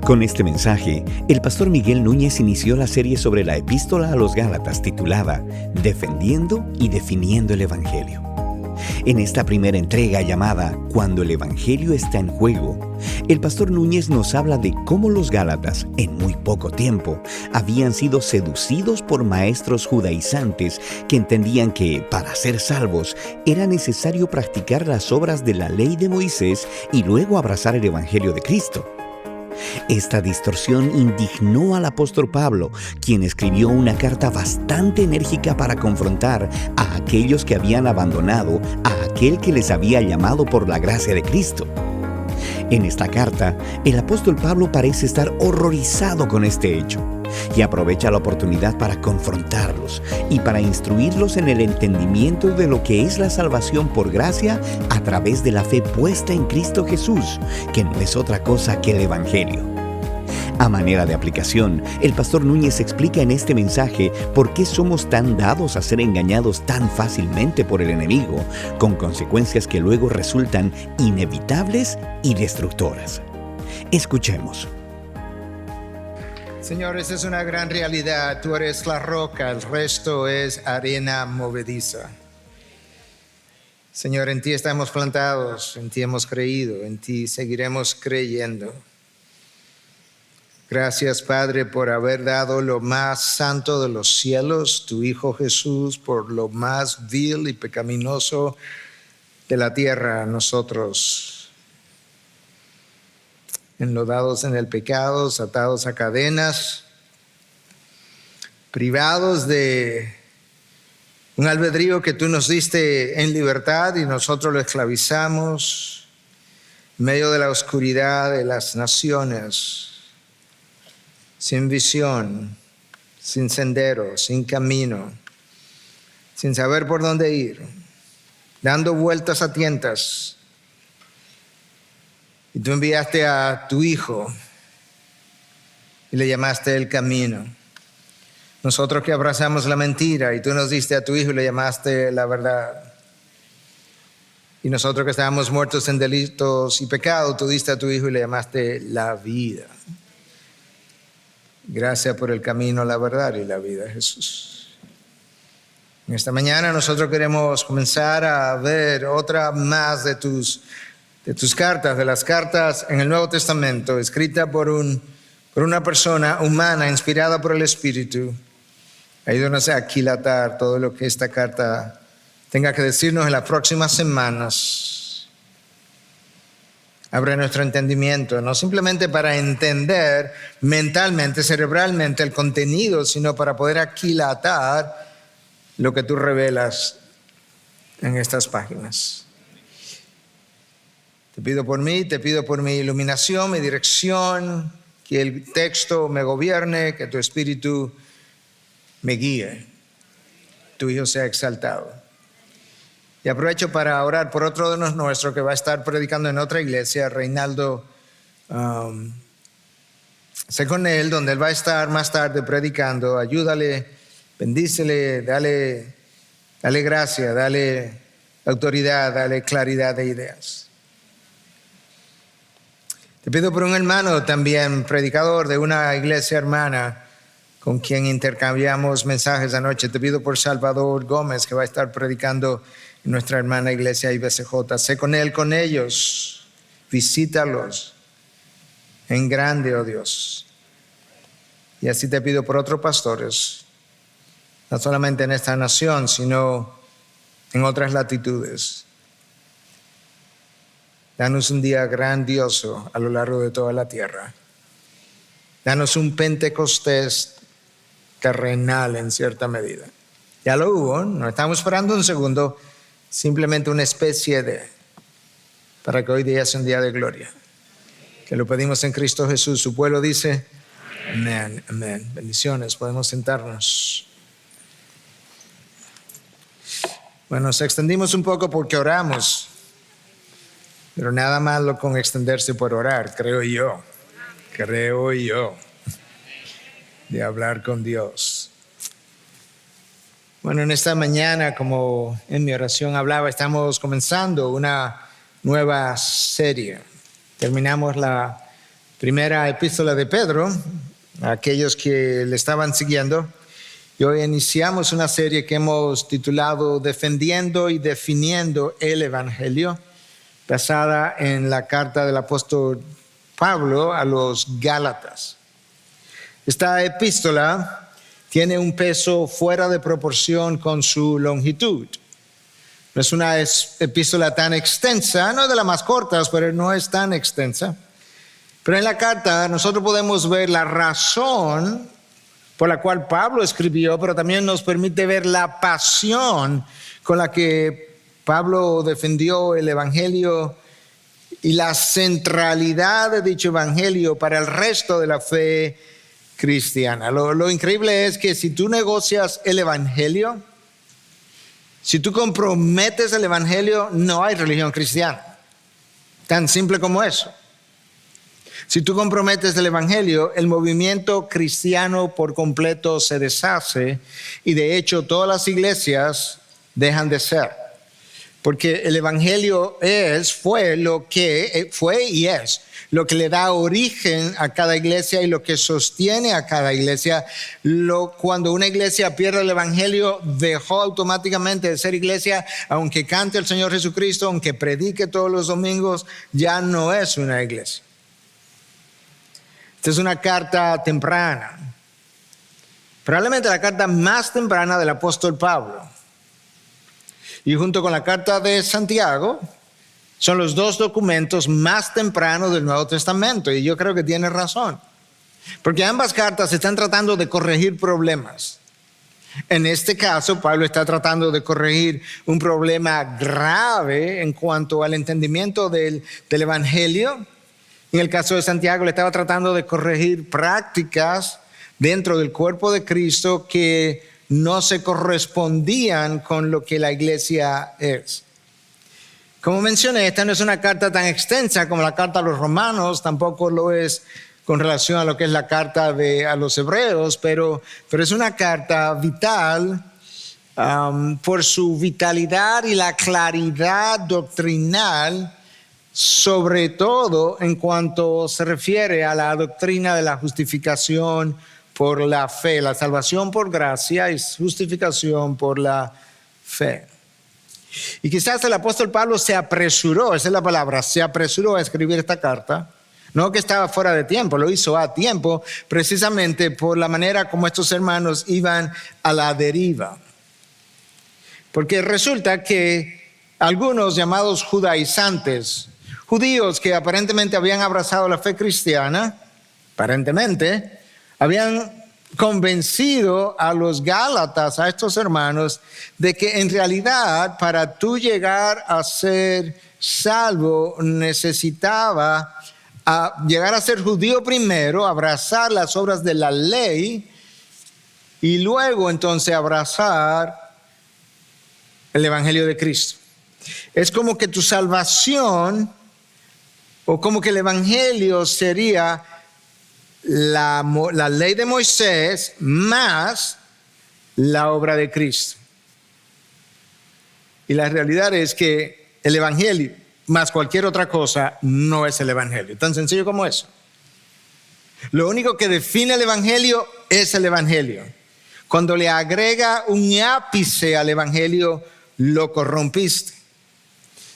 Con este mensaje, el pastor Miguel Núñez inició la serie sobre la epístola a los Gálatas titulada Defendiendo y definiendo el Evangelio. En esta primera entrega llamada Cuando el Evangelio está en juego, el pastor Núñez nos habla de cómo los Gálatas, en muy poco tiempo, habían sido seducidos por maestros judaizantes que entendían que, para ser salvos, era necesario practicar las obras de la ley de Moisés y luego abrazar el Evangelio de Cristo. Esta distorsión indignó al apóstol Pablo, quien escribió una carta bastante enérgica para confrontar a aquellos que habían abandonado a aquel que les había llamado por la gracia de Cristo. En esta carta, el apóstol Pablo parece estar horrorizado con este hecho y aprovecha la oportunidad para confrontarlos y para instruirlos en el entendimiento de lo que es la salvación por gracia a través de la fe puesta en Cristo Jesús, que no es otra cosa que el Evangelio. A manera de aplicación, el pastor Núñez explica en este mensaje por qué somos tan dados a ser engañados tan fácilmente por el enemigo, con consecuencias que luego resultan inevitables y destructoras. Escuchemos. Señor, esa es una gran realidad. Tú eres la roca, el resto es arena movediza. Señor, en ti estamos plantados, en ti hemos creído, en ti seguiremos creyendo. Gracias, Padre, por haber dado lo más santo de los cielos, tu Hijo Jesús, por lo más vil y pecaminoso de la tierra a nosotros. Enlodados en el pecado, atados a cadenas, privados de un albedrío que tú nos diste en libertad y nosotros lo esclavizamos en medio de la oscuridad de las naciones, sin visión, sin sendero, sin camino, sin saber por dónde ir, dando vueltas a tientas. Y tú enviaste a tu Hijo y le llamaste el camino. Nosotros que abrazamos la mentira y tú nos diste a tu Hijo y le llamaste la verdad. Y nosotros que estábamos muertos en delitos y pecados, tú diste a tu Hijo y le llamaste la vida. Gracias por el camino, la verdad y la vida, Jesús. En esta mañana nosotros queremos comenzar a ver otra más de tus cartas, de las cartas en el Nuevo Testamento, escrita por una persona humana, inspirada por el Espíritu. Ayúdanos a aquilatar todo lo que esta carta tenga que decirnos en las próximas semanas. Abre nuestro entendimiento, no simplemente para entender mentalmente, cerebralmente el contenido, sino para poder aquilatar lo que tú revelas en estas páginas. Te pido por mí, te pido por mi iluminación, mi dirección, que el texto me gobierne, que tu Espíritu me guíe. Tu Hijo sea exaltado. Y aprovecho para orar por otro de los nuestros que va a estar predicando en otra iglesia, Reinaldo. Sé con él, donde él va a estar más tarde predicando. Ayúdale, bendícele, dale gracia, dale autoridad, dale claridad de ideas. Te pido por un hermano también, predicador de una iglesia hermana, con quien intercambiamos mensajes anoche. Te pido por Salvador Gómez, que va a estar predicando en nuestra hermana iglesia IBCJ. Sé con él, con ellos. Visítalos en grande, oh Dios. Y así te pido por otros pastores, no solamente en esta nación, sino en otras latitudes. Danos un día grandioso a lo largo de toda la tierra. Danos un Pentecostés terrenal en cierta medida. Ya lo hubo, no estamos esperando un segundo, simplemente una especie de, para que hoy día sea un día de gloria. Que lo pedimos en Cristo Jesús. Su pueblo dice, amén, amén. Bendiciones, podemos sentarnos. Bueno, nos extendimos un poco porque oramos, pero nada malo con extenderse por orar, creo yo, de hablar con Dios. Bueno, en esta mañana, como en mi oración hablaba, estamos comenzando una nueva serie. Terminamos la Primera epístola de Pedro, a aquellos que le estaban siguiendo. Y hoy iniciamos una serie que hemos titulado Defendiendo y Definiendo el Evangelio, basada en la carta del apóstol Pablo a los Gálatas. Esta epístola tiene un peso fuera de proporción con su longitud. No es una epístola tan extensa, no es de las más cortas, pero no es tan extensa. Pero en la carta nosotros podemos ver la razón por la cual Pablo escribió, pero también nos permite ver la pasión con la que Pablo defendió el Evangelio y la centralidad de dicho Evangelio para el resto de la fe cristiana. Lo increíble es que si tú negocias el Evangelio, si tú comprometes el Evangelio, no hay religión cristiana. Tan simple como eso. Si tú comprometes el Evangelio, el movimiento cristiano por completo se deshace y de hecho todas las iglesias dejan de ser. Porque el Evangelio fue y es lo que le da origen a cada iglesia y lo que sostiene a cada iglesia. Cuando una iglesia pierde el Evangelio, dejó automáticamente de ser iglesia, aunque cante el Señor Jesucristo, aunque predique todos los domingos, ya no es una iglesia. Esta es una carta temprana, probablemente la carta más temprana del apóstol Pablo. Y junto con la carta de Santiago, son los dos documentos más tempranos del Nuevo Testamento. Y yo creo que tiene razón, porque ambas cartas están tratando de corregir problemas. En este caso, Pablo está tratando de corregir un problema grave en cuanto al entendimiento del Evangelio. En el caso de Santiago, le estaba tratando de corregir prácticas dentro del cuerpo de Cristo que no se correspondían con lo que la iglesia es. Como mencioné, esta no es una carta tan extensa como la carta a los romanos, tampoco lo es con relación a lo que es la carta a los hebreos, pero es una carta vital por su vitalidad y la claridad doctrinal, sobre todo en cuanto se refiere a la doctrina de la justificación por la fe, la salvación por gracia y justificación por la fe. Y quizás el apóstol Pablo se apresuró, esa es la palabra, se apresuró a escribir esta carta. No que estaba fuera de tiempo, lo hizo a tiempo, precisamente por la manera como estos hermanos iban a la deriva. Porque resulta que algunos llamados judaizantes, judíos que aparentemente habían abrazado la fe cristiana, aparentemente, habían convencido a los Gálatas, a estos hermanos, de que en realidad para tú llegar a ser salvo necesitaba llegar a ser judío primero, abrazar las obras de la ley y luego entonces abrazar el Evangelio de Cristo. Es como que tu salvación, o como que el Evangelio sería la ley de Moisés más la obra de Cristo. Y la realidad es que el Evangelio más cualquier otra cosa no es el Evangelio. Tan sencillo como eso. Lo único que define el Evangelio es el Evangelio. Cuando le agrega un ápice al Evangelio, lo corrompiste.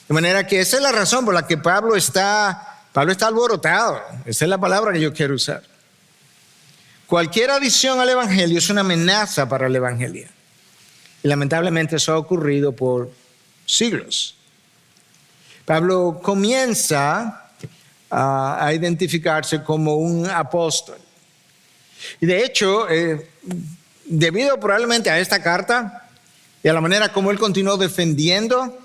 De manera que esa es la razón por la que Pablo está alborotado. Esa es la palabra que yo quiero usar. Cualquier adición al Evangelio es una amenaza para el Evangelio. Y lamentablemente eso ha ocurrido por siglos. Pablo comienza a identificarse como un apóstol. Y de hecho, debido probablemente a esta carta y a la manera como él continuó defendiendo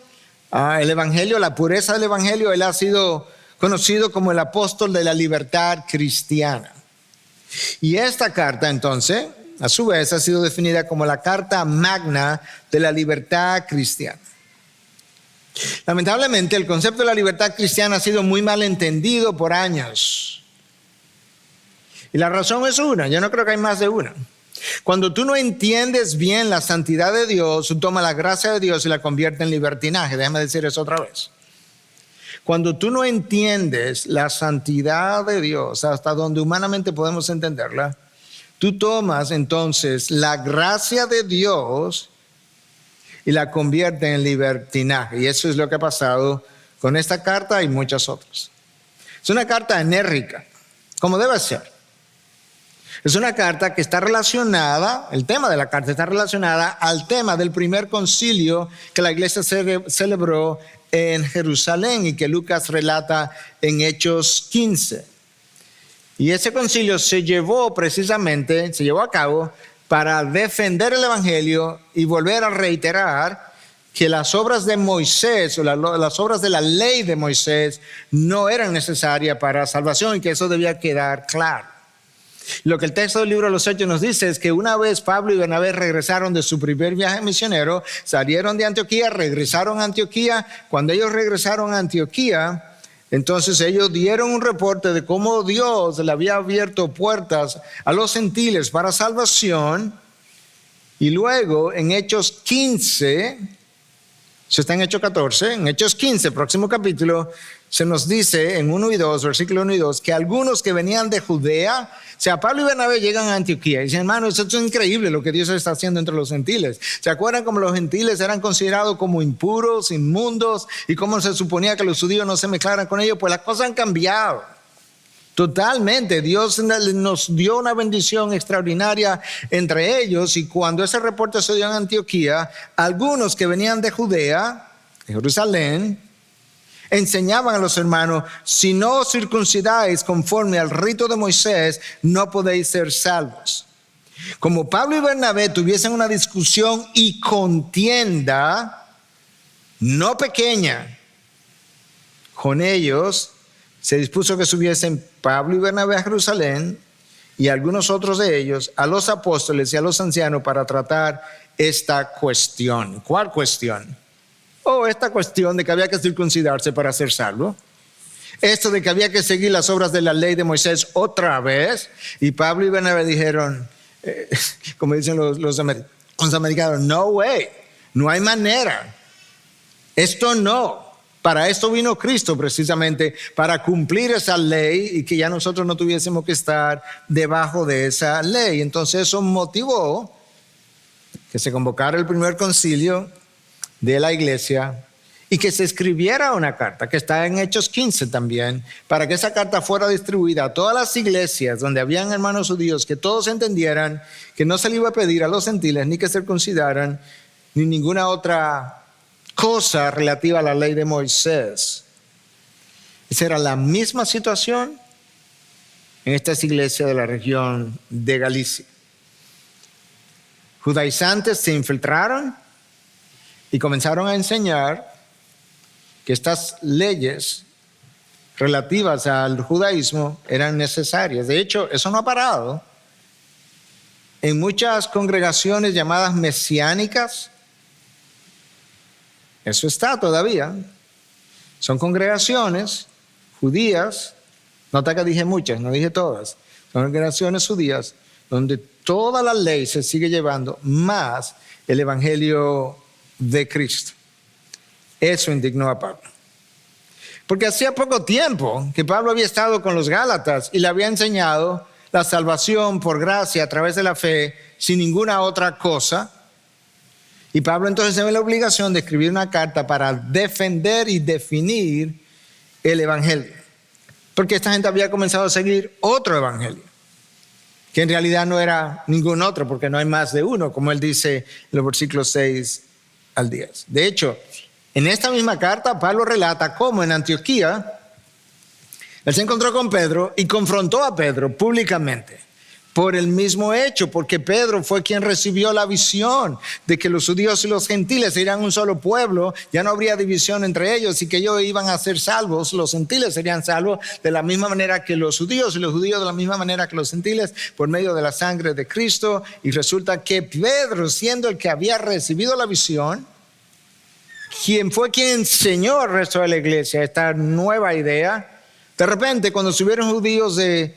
el Evangelio, la pureza del Evangelio, él ha sido conocido como el apóstol de la libertad cristiana. Y esta carta entonces, a su vez, ha sido definida como la carta magna de la libertad cristiana. Lamentablemente, el concepto de la libertad cristiana ha sido muy mal entendido por años. Y la razón es una, yo no creo que hay más de una. Cuando tú no entiendes bien la santidad de Dios, tú tomas la gracia de Dios y la conviertes en libertinaje. Déjame decir eso otra vez. Cuando tú no entiendes la santidad de Dios hasta donde humanamente podemos entenderla, tú tomas entonces la gracia de Dios y la conviertes en libertinaje. Y eso es lo que ha pasado con esta carta y muchas otras. Es una carta enérgica, como debe ser. Es una carta que está relacionada, el tema de la carta está relacionada al tema del primer concilio que la iglesia celebró en Jerusalén y que Lucas relata en Hechos 15. Y ese concilio se llevó a cabo para defender el evangelio y volver a reiterar que las obras de Moisés o las obras de la ley de Moisés no eran necesarias para salvación y que eso debía quedar claro. Lo que el texto del libro de los Hechos nos dice es que una vez Pablo y Bernabé regresaron de su primer viaje misionero, salieron de Antioquía, regresaron a Antioquía. Cuando ellos regresaron a Antioquía, entonces ellos dieron un reporte de cómo Dios le había abierto puertas a los gentiles para salvación. Y luego en Hechos 15, eso está en Hechos 14, en Hechos 15, próximo capítulo, se nos dice en 1 y 2, versículo 1 y 2, que algunos que venían de Judea, o sea, Pablo y Bernabé llegan a Antioquía y dicen, hermano, esto es increíble lo que Dios está haciendo entre los gentiles. ¿Se acuerdan cómo los gentiles eran considerados como impuros, inmundos, y cómo se suponía que los judíos no se mezclaran con ellos? Pues las cosas han cambiado totalmente. Dios nos dio una bendición extraordinaria entre ellos, y cuando ese reporte se dio en Antioquía, algunos que venían de Judea, de Jerusalén, enseñaban a los hermanos, si no os circuncidáis conforme al rito de Moisés, no podéis ser salvos. Como Pablo y Bernabé tuviesen una discusión y contienda no pequeña con ellos, se dispuso que subiesen Pablo y Bernabé a Jerusalén y algunos otros de ellos a los apóstoles y a los ancianos para tratar esta cuestión. ¿Cuál cuestión? Esta cuestión de que había que circuncidarse para ser salvo. Esto de que había que seguir las obras de la ley de Moisés otra vez. Y Pablo y Bernabé dijeron, como dicen los americanos, no way, no hay manera. Esto no. Para esto vino Cristo precisamente, para cumplir esa ley y que ya nosotros no tuviésemos que estar debajo de esa ley. Entonces eso motivó que se convocara el primer concilio de la iglesia y que se escribiera una carta que está en Hechos 15 también, para que esa carta fuera distribuida a todas las iglesias donde habían hermanos judíos, que todos entendieran que no se le iba a pedir a los gentiles ni que circuncidaran ni ninguna otra cosa relativa a la ley de Moisés. Esa era la misma situación en estas iglesias de la región de Galicia. Judaizantes se infiltraron y comenzaron a enseñar que estas leyes relativas al judaísmo eran necesarias. De hecho, eso no ha parado. En muchas congregaciones llamadas mesiánicas, eso está todavía. Son congregaciones judías, nota que dije muchas, no dije todas. Son congregaciones judías donde toda la ley se sigue llevando, más el evangelio de Cristo. Eso indignó a Pablo. Porque hacía poco tiempo que Pablo había estado con los Gálatas y le había enseñado la salvación por gracia a través de la fe sin ninguna otra cosa. Y Pablo entonces se ve la obligación de escribir una carta para defender y definir el evangelio. Porque esta gente había comenzado a seguir otro evangelio, que en realidad no era ningún otro, porque no hay más de uno, como él dice en los versículos 6 al 10. De hecho, en esta misma carta, Pablo relata cómo en Antioquía él se encontró con Pedro y confrontó a Pedro públicamente por el mismo hecho, porque Pedro fue quien recibió la visión de que los judíos y los gentiles serían un solo pueblo, ya no habría división entre ellos y que ellos iban a ser salvos, los gentiles serían salvos de la misma manera que los judíos y los judíos de la misma manera que los gentiles por medio de la sangre de Cristo. Y resulta que Pedro, siendo el que había recibido la visión, quien enseñó al resto de la iglesia esta nueva idea, de repente cuando subieron judíos de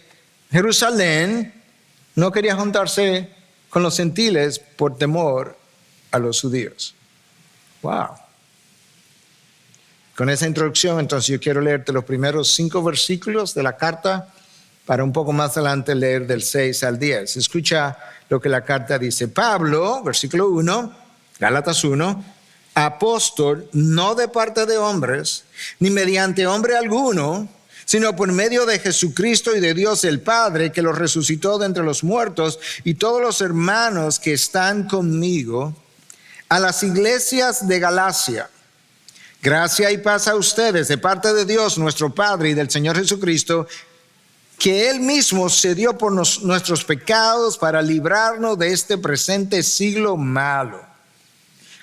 Jerusalén, no quería juntarse con los gentiles por temor a los judíos. Wow. Con esa introducción, entonces yo quiero leerte los primeros 5 versículos de la carta para un poco más adelante leer del 6 al 10. Escucha lo que la carta dice. Pablo, versículo 1, Gálatas 1, apóstol, no de parte de hombres, ni mediante hombre alguno, sino por medio de Jesucristo y de Dios el Padre, que lo resucitó de entre los muertos, y todos los hermanos que están conmigo, a las iglesias de Galacia. Gracia y paz a ustedes de parte de Dios nuestro Padre y del Señor Jesucristo, que Él mismo se dio por nuestros pecados para librarnos de este presente siglo malo,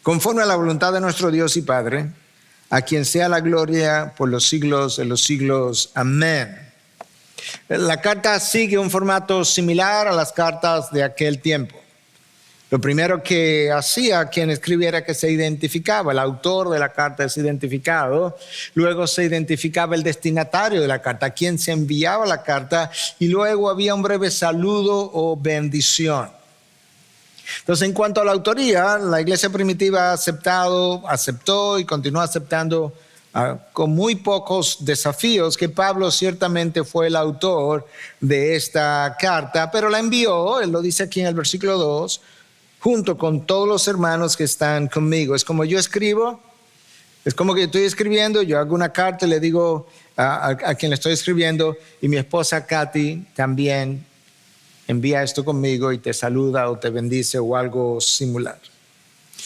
conforme a la voluntad de nuestro Dios y Padre, a quien sea la gloria por los siglos de los siglos. Amén. La carta sigue un formato similar a las cartas de aquel tiempo. Lo primero que hacía quien escribiera que se identificaba, el autor de la carta es identificado, luego se identificaba el destinatario de la carta, quien se enviaba la carta, y luego había un breve saludo o bendición. Entonces, en cuanto a la autoría, la iglesia primitiva aceptó y continuó aceptando con muy pocos desafíos que Pablo ciertamente fue el autor de esta carta, pero la envió, él lo dice aquí en el versículo 2, junto con todos los hermanos que están conmigo. Es como yo escribo, es como que yo estoy escribiendo, yo hago una carta y le digo a quien le estoy escribiendo, y mi esposa Katy también envía esto conmigo y te saluda o te bendice o algo similar.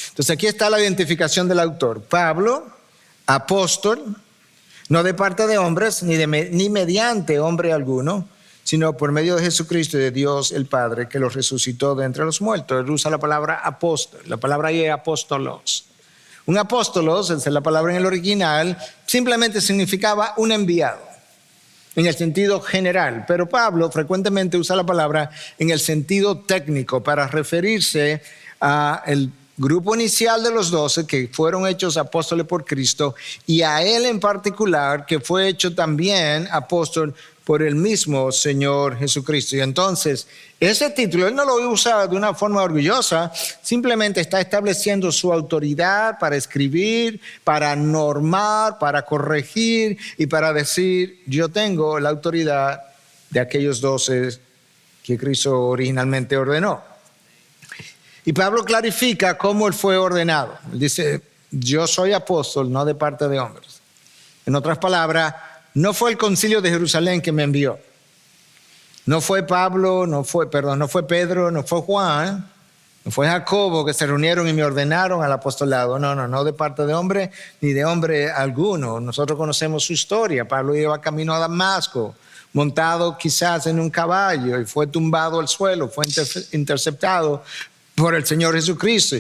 Entonces aquí está la identificación del autor. Pablo, apóstol, no de parte de hombres ni mediante hombre alguno, sino por medio de Jesucristo y de Dios el Padre, que lo resucitó de entre los muertos. Él usa la palabra apóstol, la palabra ahí es apóstolos. Un apóstolos, esa es la palabra en el original, simplemente significaba un enviado, en el sentido general. Pero Pablo frecuentemente usa la palabra en el sentido técnico para referirse al grupo inicial de los 12 que fueron hechos apóstoles por Cristo, y a él en particular que fue hecho también apóstol por el mismo Señor Jesucristo. Y entonces ese título él no lo usa de una forma orgullosa, simplemente está estableciendo su autoridad para escribir, para normar, para corregir y para decir: yo tengo la autoridad de aquellos 12 que Cristo originalmente ordenó. Y Pablo clarifica cómo él fue ordenado. Él dice: yo soy apóstol, no de parte de hombres. En otras palabras, no fue el concilio de Jerusalén que me envió. No fue Pedro, no fue Juan, no fue Jacobo que se reunieron y me ordenaron al apostolado. No de parte de hombre ni de hombre alguno. Nosotros conocemos su historia. Pablo iba camino a Damasco, montado quizás en un caballo, y fue tumbado al suelo, fue interceptado por el Señor Jesucristo.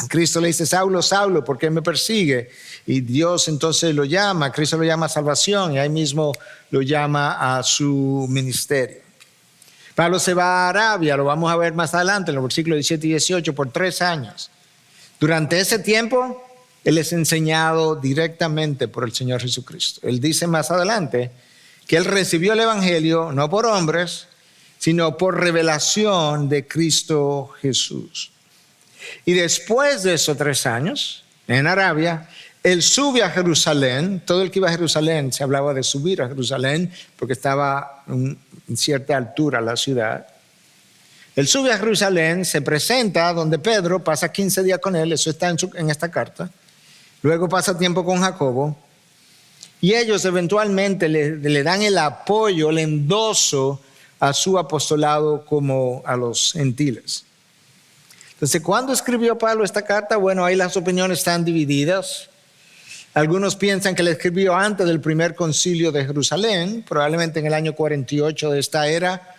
Cristo le dice: Saulo, Saulo, ¿por qué me persigue? Y Dios entonces lo llama, Cristo lo llama a salvación, y ahí mismo lo llama a su ministerio. Pablo se va a Arabia, lo vamos a ver más adelante en los versículos 17 y 18, por 3 años. Durante ese tiempo, él es enseñado directamente por el Señor Jesucristo. Él dice más adelante que él recibió el evangelio no por hombres, sino por revelación de Cristo Jesús. Y después de esos 3 años en Arabia, él sube a Jerusalén. Todo el que iba a Jerusalén, se hablaba de subir a Jerusalén porque estaba en cierta altura la ciudad. Él sube a Jerusalén, se presenta donde Pedro, pasa 15 días con él, eso está en esta carta. Luego pasa tiempo con Jacobo, y ellos eventualmente le dan el apoyo, el endoso a su apostolado como a los gentiles. Entonces, ¿cuándo escribió Pablo esta carta? Bueno, ahí las opiniones están divididas. Algunos piensan que la escribió antes del primer concilio de Jerusalén, probablemente en el año 48 de esta era.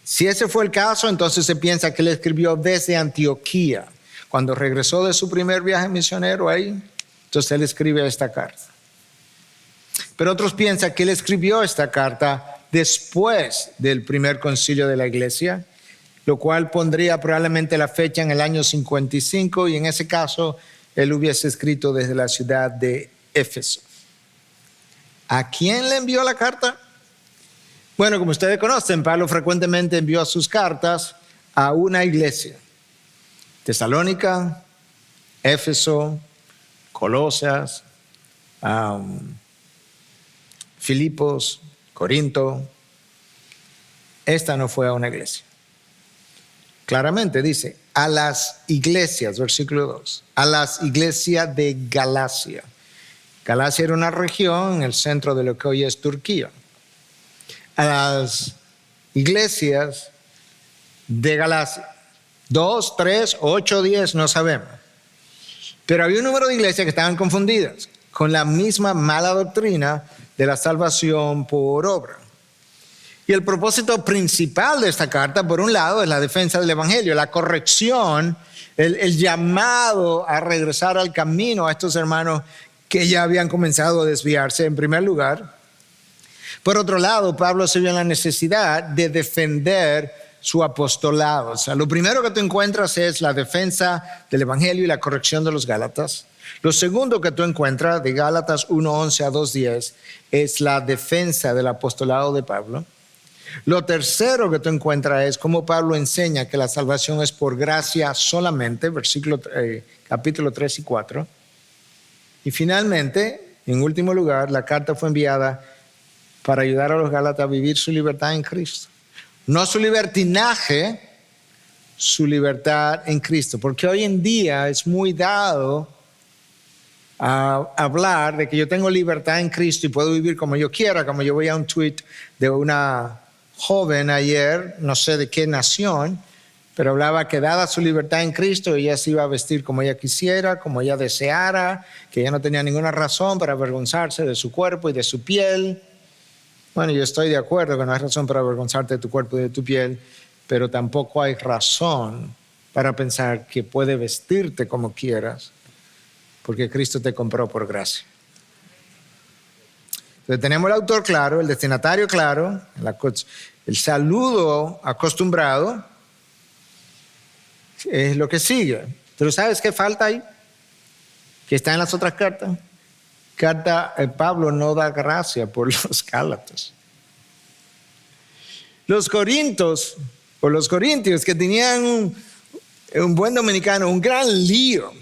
Si ese fue el caso, entonces se piensa que la escribió desde Antioquía. Cuando regresó de su primer viaje misionero ahí, entonces él escribe esta carta. Pero otros piensan que él escribió esta carta después del primer concilio de la iglesia, lo cual pondría probablemente la fecha en el año 55, y en ese caso él hubiese escrito desde la ciudad de Éfeso. ¿A quién le envió la carta? Bueno, como ustedes conocen, Pablo frecuentemente envió sus cartas a una iglesia: Tesalónica, Éfeso, Colosas, Filipos, Corinto. Esta no fue a una iglesia. Claramente dice, a las iglesias, versículo 2, a las iglesias de Galacia. Galacia era una región en el centro de lo que hoy es Turquía. A las iglesias de Galacia. 2, 3, 8, 10, no sabemos. Pero había un número de iglesias que estaban confundidas con la misma mala doctrina de la salvación por obra. Y el propósito principal de esta carta, por un lado, es la defensa del evangelio, la corrección, el llamado a regresar al camino a estos hermanos que ya habían comenzado a desviarse en primer lugar. Por otro lado, Pablo se vio en la necesidad de defender su apostolado. O sea, lo primero que tú encuentras es la defensa del evangelio y la corrección de los Gálatas. Lo segundo que tú encuentras de Gálatas 1:11 a 2:10 es la defensa del apostolado de Pablo. Lo tercero que tú encuentras es cómo Pablo enseña que la salvación es por gracia solamente, capítulo 3 y 4. Y finalmente, en último lugar, la carta fue enviada para ayudar a los Gálatas a vivir su libertad en Cristo. No su libertinaje, su libertad en Cristo. Porque hoy en día es muy dado a hablar de que yo tengo libertad en Cristo y puedo vivir como yo quiera, como yo veía un tweet de una joven ayer, no sé de qué nación, pero hablaba que dada su libertad en Cristo, ella se iba a vestir como ella quisiera, como ella deseara, que ella no tenía ninguna razón para avergonzarse de su cuerpo y de su piel. Bueno, yo estoy de acuerdo que no hay razón para avergonzarte de tu cuerpo y de tu piel, pero tampoco hay razón para pensar que puedes vestirte como quieras, porque Cristo te compró por gracia. Entonces tenemos el autor claro, el destinatario claro, el saludo acostumbrado es lo que sigue. Pero ¿sabes qué falta ahí? Que está en las otras cartas. Pablo no da gracia por los Gálatas. Los corintios que tenían un buen dominicano, un gran lío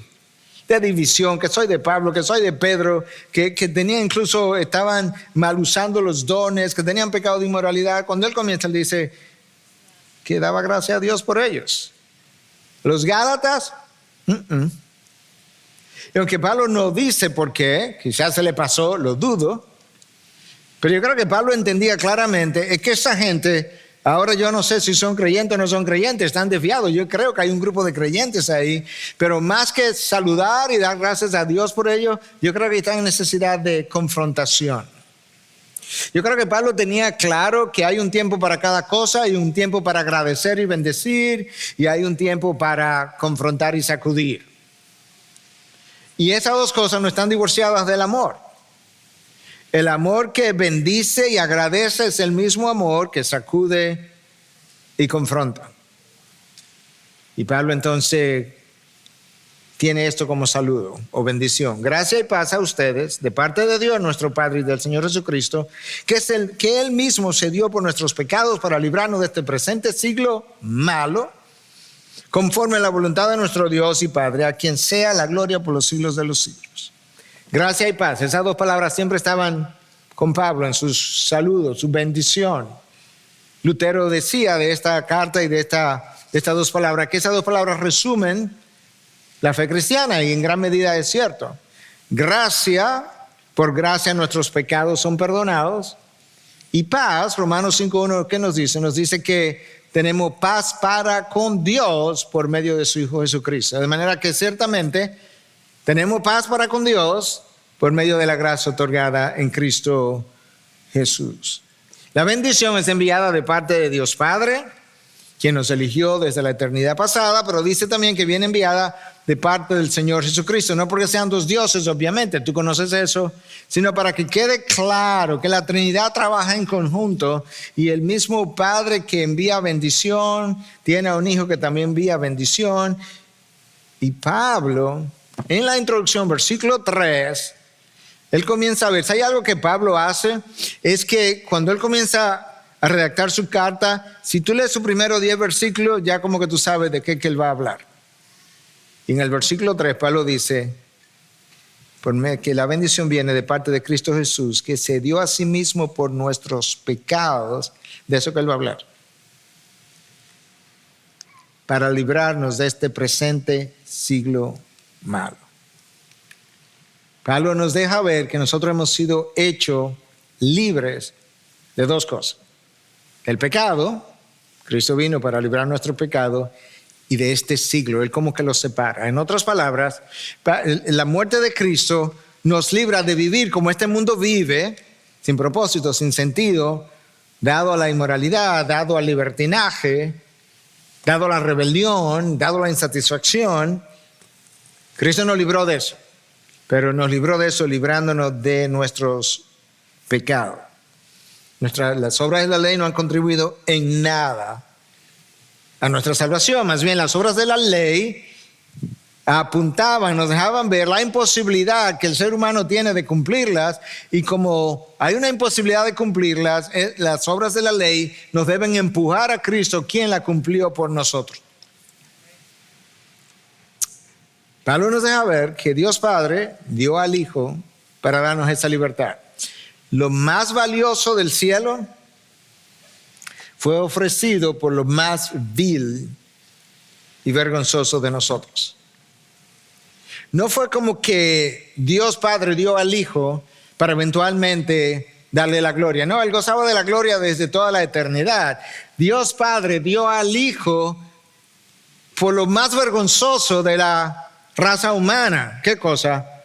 de división, que soy de Pablo, que soy de Pedro, que tenían incluso, estaban mal usando los dones, que tenían pecado de inmoralidad. Cuando él comienza, él dice que daba gracia a Dios por ellos. Los Gálatas, Y aunque Pablo no dice por qué, quizás se le pasó, lo dudo, pero yo creo que Pablo entendía claramente, es que esa gente, ahora yo no sé si son creyentes o no son creyentes, están desviados. Yo creo que hay un grupo de creyentes ahí, pero más que saludar y dar gracias a Dios por ello, yo creo que están en necesidad de confrontación. Yo creo que Pablo tenía claro que hay un tiempo para cada cosa, hay un tiempo para agradecer y bendecir, y hay un tiempo para confrontar y sacudir. Y esas dos cosas no están divorciadas del amor. El amor que bendice y agradece es el mismo amor que sacude y confronta. Y Pablo entonces tiene esto como saludo o bendición. Gracia y paz a ustedes de parte de Dios nuestro Padre y del Señor Jesucristo, que Él mismo se dio por nuestros pecados para librarnos de este presente siglo malo, conforme a la voluntad de nuestro Dios y Padre, a quien sea la gloria por los siglos de los siglos. Gracia y paz, esas dos palabras siempre estaban con Pablo en sus saludos, su bendición. Lutero decía de esta carta y de estas dos palabras, que esas dos palabras resumen la fe cristiana, y en gran medida es cierto. Gracia, por gracia nuestros pecados son perdonados, y paz, Romanos 5:1, ¿qué nos dice? Nos dice que tenemos paz para con Dios por medio de su Hijo Jesucristo. De manera que ciertamente tenemos paz para con Dios por medio de la gracia otorgada en Cristo Jesús. La bendición es enviada de parte de Dios Padre, quien nos eligió desde la eternidad pasada, pero dice también que viene enviada de parte del Señor Jesucristo, no porque sean dos dioses, obviamente, tú conoces eso, sino para que quede claro que la Trinidad trabaja en conjunto, y el mismo Padre que envía bendición tiene a un Hijo que también envía bendición. Y Pablo, en la introducción, versículo 3, él comienza a ver, si hay algo que Pablo hace, es que cuando él comienza a redactar su carta, si tú lees sus primeros 10 versículos, ya como que tú sabes de qué que él va a hablar. Y en el versículo 3 Pablo dice, que la bendición viene de parte de Cristo Jesús, que se dio a sí mismo por nuestros pecados, de eso que él va a hablar, para librarnos de este presente siglo malo. Pablo nos deja ver que nosotros hemos sido hechos libres de dos cosas: el pecado, Cristo vino para librar nuestro pecado, y de este siglo, él como que los separa. En otras palabras, la muerte de Cristo nos libra de vivir como este mundo vive, sin propósito, sin sentido, dado a la inmoralidad, dado al libertinaje, dado a la rebelión, dado a la insatisfacción. Cristo nos libró de eso, pero nos libró de eso librándonos de nuestros pecados. Las obras de la ley no han contribuido en nada a nuestra salvación. Más bien, las obras de la ley apuntaban, nos dejaban ver la imposibilidad que el ser humano tiene de cumplirlas, y como hay una imposibilidad de cumplirlas, las obras de la ley nos deben empujar a Cristo, quien la cumplió por nosotros. Pablo nos deja ver que Dios Padre dio al Hijo para darnos esa libertad. Lo más valioso del cielo fue ofrecido por lo más vil y vergonzoso de nosotros. No fue como que Dios Padre dio al Hijo para eventualmente darle la gloria. No, él gozaba de la gloria desde toda la eternidad. Dios Padre dio al Hijo por lo más vergonzoso de la raza humana. ¿Qué cosa?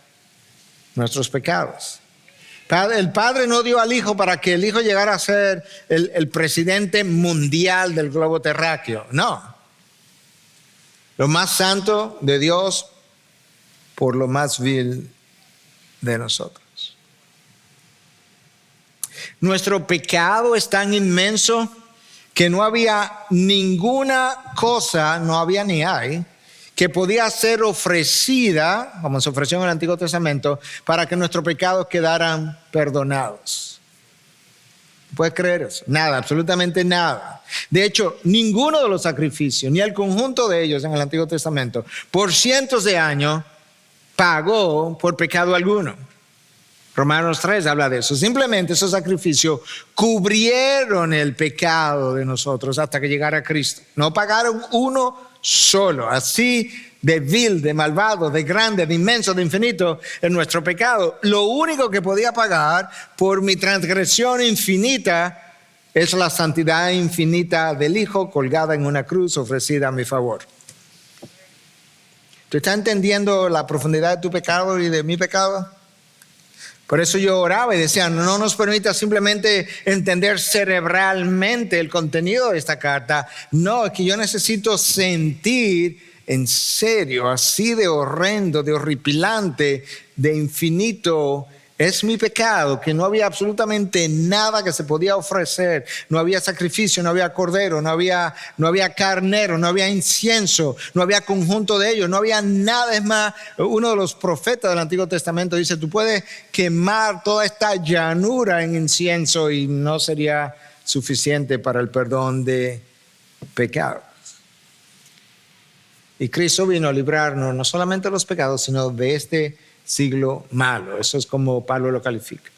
Nuestros pecados. El Padre no dio al Hijo para que el Hijo llegara a ser el presidente mundial del globo terráqueo. No. Lo más santo de Dios por lo más vil de nosotros. Nuestro pecado es tan inmenso que no había ninguna cosa, no había ni hay, que podía ser ofrecida, como se ofreció en el Antiguo Testamento, para que nuestros pecados quedaran perdonados. ¿Puedes creer eso? Nada, absolutamente nada. De hecho, ninguno de los sacrificios, ni el conjunto de ellos en el Antiguo Testamento, por cientos de años, pagó por pecado alguno. Romanos 3 habla de eso. Simplemente esos sacrificios cubrieron el pecado de nosotros hasta que llegara Cristo. No pagaron uno solo. Así de vil, de malvado, de grande, de inmenso, de infinito en nuestro pecado. Lo único que podía pagar por mi transgresión infinita es la santidad infinita del Hijo colgada en una cruz ofrecida a mi favor. ¿Tú estás entendiendo la profundidad de tu pecado y de mi pecado? Por eso yo oraba y decía, no nos permita simplemente entender cerebralmente el contenido de esta carta. No, es que yo necesito sentir en serio, así de horrendo, de horripilante, de infinito. Es mi pecado, que no había absolutamente nada que se podía ofrecer. No había sacrificio, no había cordero, no había carnero, no había incienso, no había conjunto de ellos, no había nada. Es más, uno de los profetas del Antiguo Testamento dice, tú puedes quemar toda esta llanura en incienso y no sería suficiente para el perdón de pecados. Y Cristo vino a librarnos no solamente de los pecados, sino de este siglo malo. Eso es como Pablo lo califica.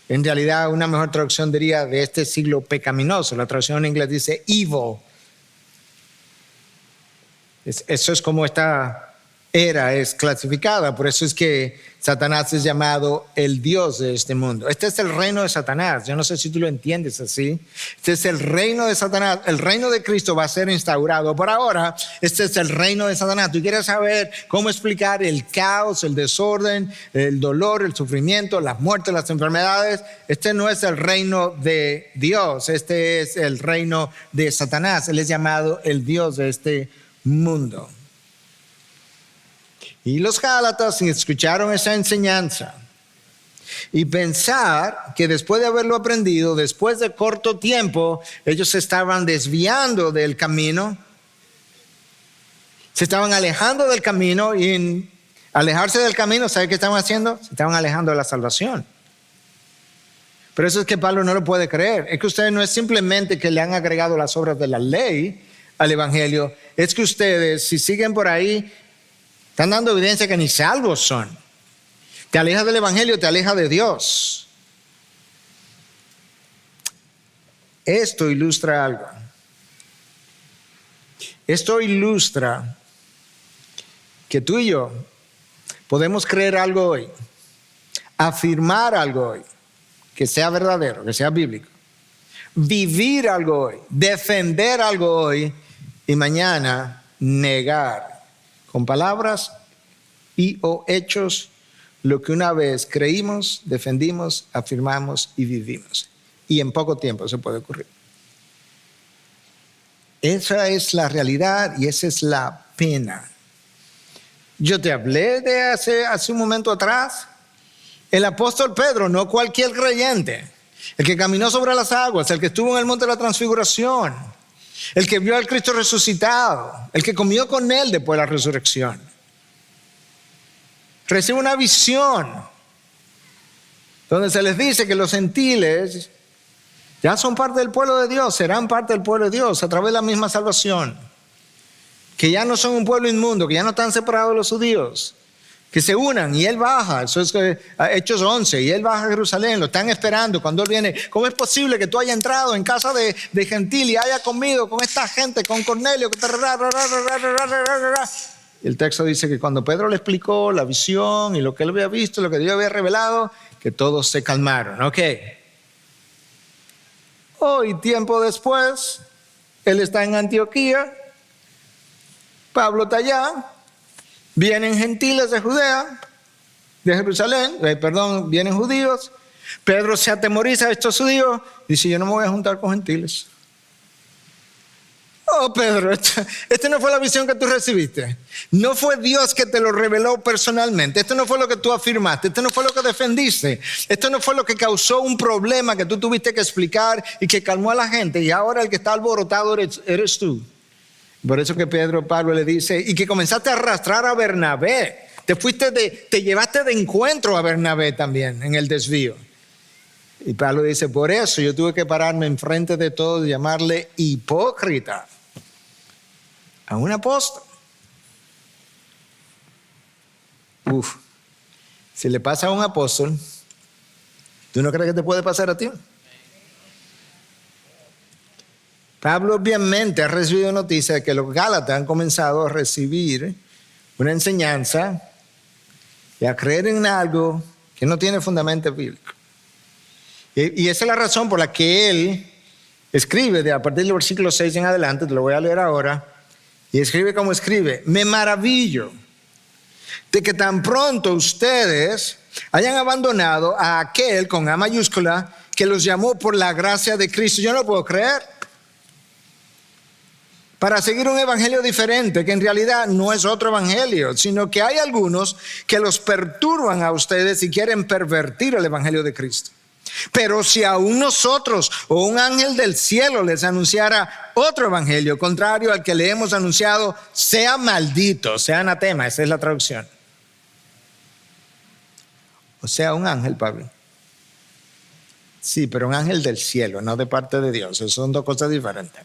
En realidad, una mejor traducción diría de este siglo pecaminoso. La traducción en inglés dice evil. Eso es como esta era es clasificada. Por eso es que Satanás es llamado el Dios de este mundo. Este es el reino de Satanás. Yo no sé si tú lo entiendes así. Este es el reino de Satanás. El reino de Cristo va a ser instaurado. Por ahora, este es el reino de Satanás. ¿Tú quieres saber cómo explicar el caos, el desorden, el dolor, el sufrimiento, las muertes, las enfermedades? Este no es el reino de Dios. Este es el reino de Satanás. Él es llamado el Dios de este mundo. Y los Gálatas escucharon esa enseñanza y pensar que después de haberlo aprendido, después de corto tiempo, ellos se estaban desviando del camino, se estaban alejando del camino, y en alejarse del camino, ¿sabe qué estaban haciendo? Se estaban alejando de la salvación. Pero eso es que Pablo no lo puede creer. Es que ustedes no es simplemente que le han agregado las obras de la ley al evangelio, es que ustedes, si siguen por ahí, están dando evidencia que ni salvos son. Te aleja del evangelio, te aleja de Dios. Esto ilustra algo. Esto ilustra que tú y yo podemos creer algo hoy, afirmar algo hoy, que sea verdadero, que sea bíblico, vivir algo hoy, defender algo hoy y mañana negar con palabras y o hechos lo que una vez creímos, defendimos, afirmamos y vivimos. Y en poco tiempo se puede ocurrir. Esa es la realidad y esa es la pena. Yo te hablé de hace un momento atrás. El apóstol Pedro, no cualquier creyente, el que caminó sobre las aguas, el que estuvo en el monte de la transfiguración, el que vio al Cristo resucitado, el que comió con él después de la resurrección, recibe una visión donde se les dice que los gentiles ya son parte del pueblo de Dios, serán parte del pueblo de Dios a través de la misma salvación, que ya no son un pueblo inmundo, que ya no están separados de los judíos, que se unan y él baja. Eso es Hechos 11, y él baja a Jerusalén, lo están esperando cuando él viene. ¿Cómo es posible que tú hayas entrado en casa de gentil y haya comido con esta gente, con Cornelio? Y el texto dice que cuando Pedro le explicó la visión y lo que él había visto, lo que Dios había revelado, que todos se calmaron. Ok. Hoy, tiempo después, él está en Antioquía, Pablo está allá, vienen gentiles de Judea, de Jerusalén, vienen judíos. Pedro se atemoriza a estos judíos, dice: yo no me voy a juntar con gentiles. Oh, Pedro, esta no fue la visión que tú recibiste. No fue Dios que te lo reveló personalmente. Esto no fue lo que tú afirmaste. Esto no fue lo que defendiste. Esto no fue lo que causó un problema que tú tuviste que explicar y que calmó a la gente. Y ahora el que está alborotado eres tú. Por eso que Pablo le dice, y que comenzaste a arrastrar a Bernabé. Te llevaste de encuentro a Bernabé también en el desvío. Y Pablo dice: por eso yo tuve que pararme enfrente de todos y llamarle hipócrita a un apóstol. Si le pasa a un apóstol, ¿tú no crees que te puede pasar a ti? Pablo obviamente ha recibido noticia de que los gálatas han comenzado a recibir una enseñanza y a creer en algo que no tiene fundamento bíblico. Y esa es la razón por la que él escribe, a partir del versículo 6 en adelante, te lo voy a leer ahora, y escribe como escribe: me maravillo de que tan pronto ustedes hayan abandonado a aquel con A mayúscula que los llamó por la gracia de Cristo. Yo no lo puedo creer. Para seguir un evangelio diferente, que en realidad no es otro evangelio, sino que hay algunos que los perturban a ustedes y quieren pervertir el evangelio de Cristo. Pero si aún nosotros o un ángel del cielo les anunciara otro evangelio contrario al que le hemos anunciado, sea maldito, sea anatema, esa es la traducción. O sea, un ángel, Pablo. Sí, pero un ángel del cielo, no de parte de Dios. Eso son dos cosas diferentes.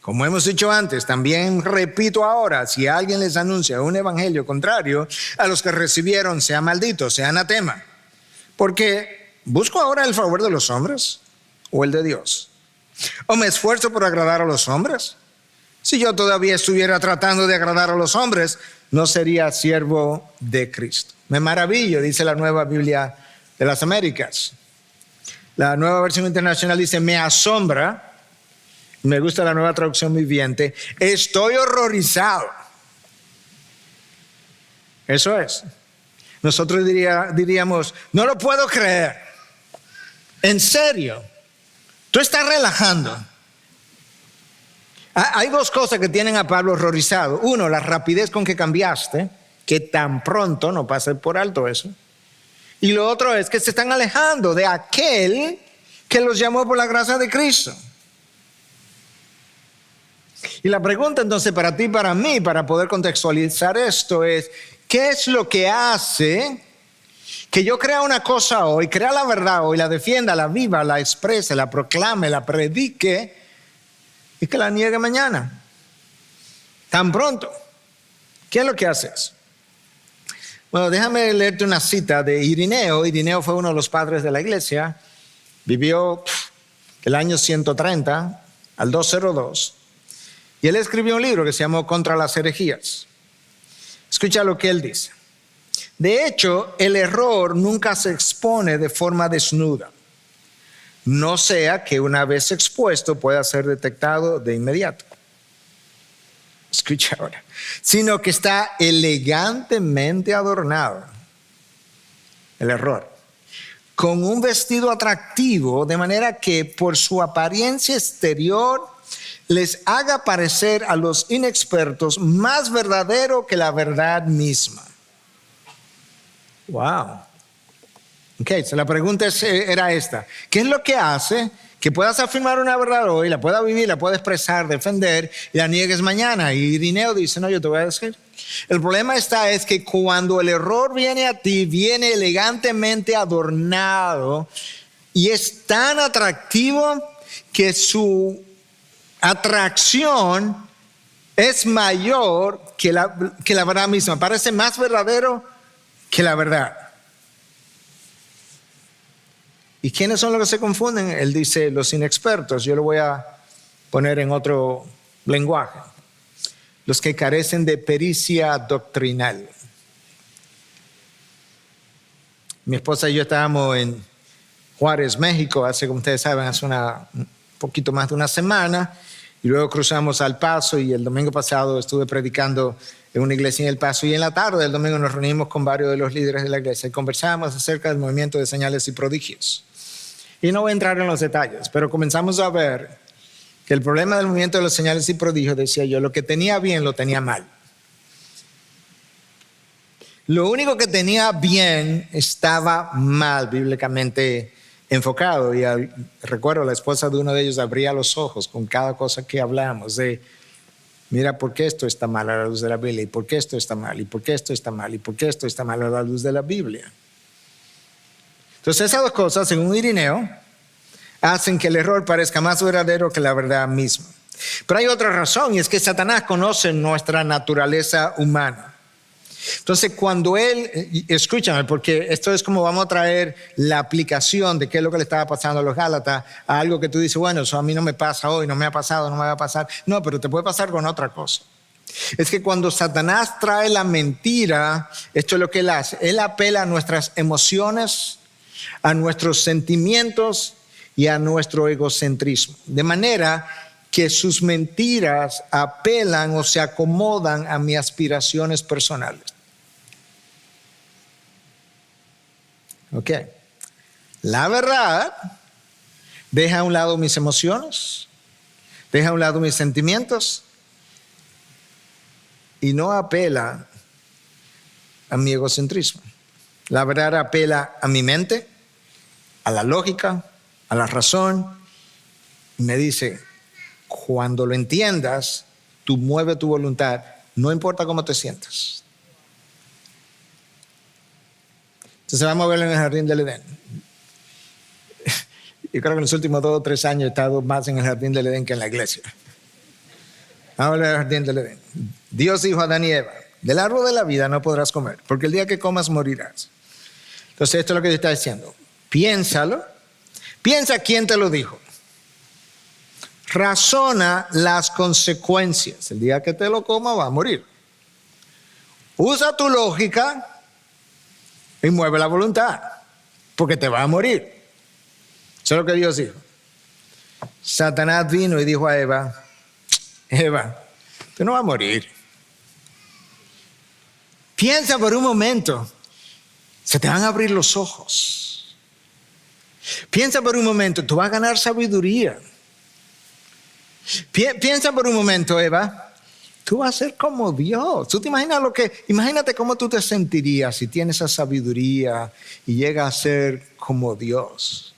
Como hemos dicho antes, también repito ahora: si alguien les anuncia un evangelio contrario a los que recibieron, sea maldito, sea anatema. Porque ¿busco ahora el favor de los hombres o el de Dios? ¿O me esfuerzo por agradar a los hombres? Si yo todavía estuviera tratando de agradar a los hombres, no sería siervo de Cristo. Me maravillo, dice la Nueva Biblia de las Américas. La Nueva Versión Internacional dice: me asombra. Me gusta la Nueva Traducción Viviente: estoy horrorizado. Eso es. Nosotros diríamos: no lo puedo creer. En serio, tú estás relajando. Hay dos cosas que tienen a Pablo horrorizado. Uno, la rapidez con que cambiaste, que tan pronto, no pase por alto eso. Y lo otro es que se están alejando de aquel que los llamó por la gracia de Cristo. Y la pregunta entonces para ti y para mí, para poder contextualizar esto, es: ¿qué es lo que hace que yo crea una cosa hoy, crea la verdad hoy, la defienda, la viva, la exprese, la proclame, la predique, y que la niegue mañana? Tan pronto. ¿Qué es lo que haces? Bueno, déjame leerte una cita de Irineo. Irineo fue uno de los padres de la iglesia. Vivió el año 130 al 202. Y él escribió un libro que se llamó Contra las herejías. Escucha lo que él dice. De hecho, el error nunca se expone de forma desnuda. No sea que una vez expuesto pueda ser detectado de inmediato. Escucha ahora. Sino que está elegantemente adornado. El error. Con un vestido atractivo, de manera que por su apariencia exterior les haga parecer a los inexpertos más verdadero que la verdad misma. Wow. Ok, so la pregunta era esta. ¿Qué es lo que hace que puedas afirmar una verdad hoy, la puedas vivir, la puedas expresar, defender y la niegues mañana? Y Irineo dice, no, yo te voy a decir. El problema es que cuando el error viene a ti, viene elegantemente adornado y es tan atractivo que su atracción es mayor que la verdad misma. Parece más verdadero que la verdad. ¿Y quiénes son los que se confunden? Él dice los inexpertos. Yo lo voy a poner en otro lenguaje. Los que carecen de pericia doctrinal. Mi esposa y yo estábamos en Juárez, México, hace, como ustedes saben, hace un poquito más de una semana. Y luego cruzamos al Paso y el domingo pasado estuve predicando en una iglesia en El Paso. Y en la tarde del domingo nos reunimos con varios de los líderes de la iglesia y conversábamos acerca del movimiento de señales y prodigios. Y no voy a entrar en los detalles, pero comenzamos a ver que el problema del movimiento de las señales y prodigios, decía yo, lo que tenía bien lo tenía mal. Lo único que tenía bien estaba mal bíblicamente enfocado. Y recuerdo, la esposa de uno de ellos abría los ojos con cada cosa que hablamos de, mira, ¿por qué esto está mal a la luz de la Biblia? ¿Y por qué esto está mal? ¿Y por qué esto está mal? ¿Y por qué esto está mal a la luz de la Biblia? Entonces esas dos cosas, según Irineo, hacen que el error parezca más verdadero que la verdad misma. Pero hay otra razón, y es que Satanás conoce nuestra naturaleza humana. Entonces cuando él, escúchame, porque esto es como vamos a traer la aplicación de qué es lo que le estaba pasando a los Gálatas a algo que tú dices, bueno, eso a mí no me pasa hoy, no me ha pasado, no me va a pasar. No, pero te puede pasar con otra cosa. Es que cuando Satanás trae la mentira, esto es lo que él hace. Él apela a nuestras emociones, a nuestros sentimientos y a nuestro egocentrismo. De manera que sus mentiras apelan o se acomodan a mis aspiraciones personales. Ok. La verdad deja a un lado mis emociones, deja a un lado mis sentimientos y no apela a mi egocentrismo. La verdad apela a mi mente, a la lógica, a la razón. Y me dice, cuando lo entiendas, tú mueves tu voluntad, no importa cómo te sientas. Entonces vamos a verlo en el jardín del Edén. Yo creo que en los últimos 2 o 3 años he estado más en el jardín del Edén que en la iglesia. Vamos a ver el jardín del Edén. Dios dijo a Adán y Eva, del árbol de la vida no podrás comer, porque el día que comas morirás. Entonces esto es lo que Dios está diciendo. Piénsalo. Piensa quién te lo dijo. Razona las consecuencias. El día que te lo coma va a morir. Usa tu lógica y mueve la voluntad, porque te va a morir. Eso es lo que Dios dijo. Satanás vino y dijo a Eva, Eva, tú no vas a morir. Piensa por un momento, se te van a abrir los ojos. Piensa por un momento, tú vas a ganar sabiduría. Piensa por un momento, Eva, tú vas a ser como Dios. Tú te imaginas imagínate cómo tú te sentirías si tienes esa sabiduría y llegas a ser como Dios.